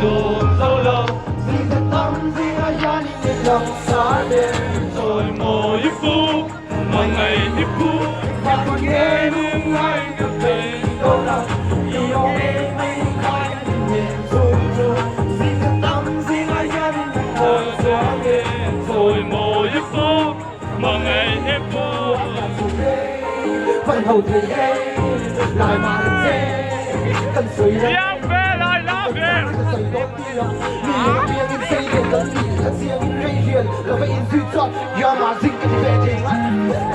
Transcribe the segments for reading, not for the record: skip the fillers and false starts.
chôn dấu lâu Vì thật tâm vì là gia đình nên lòng xa đêm rồi mỗi phút mà ngày tiếp phút và còn nghe những ai gặp về đau lòng yêu em hay khai nhẹ rồi rồi vì thật tâm vì là gia đình nên lòng xa đêm rồi mỗi phút mà ngày tiếp phút vẫn hầu thì em lại mà dễ cần sưởi ấm Giang về lại lá về xây đốt tiếng vì miệng in xây điện tấn gì thật riêng gây hiền là phải in duy chọn do mà dính cái về thì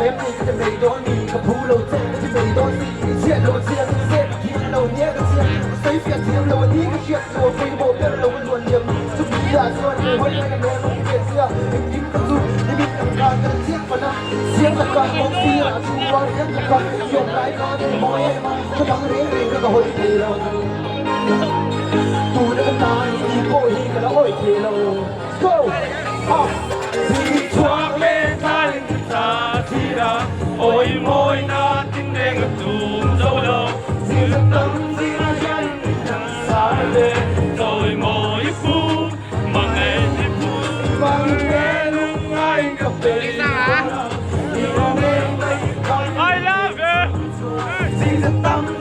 em đi cái về đó nhìn gặp hú lâu trên cái về đó gì chuyện lâu riêng dễ thiên lâu nhé cái riêng xây phiền thiên lâu đi cái chuyện lâu phi bộ biết lâu luôn niềm chúc đi là cho người hối ngày ngày không biết xưa mình kiếm công dụng đi biết làm càng cái chiếc và năm riêng là càng không phi là chung quan nhất là càng dùng lại có để mọi em cho đắng đến cái hồi thì lâu tu đã nai đi bôi cái đó ôi thì lâu go Vì choáng lên thanh ta thi đã ôi môi na tiếng đen ngập trùm dấu đầu vì tâm vì là gia đình xa lên rồi mỗi phút mà ngày tiếp phút và nghe những ai gặp về yêu em hay I love you vì tâm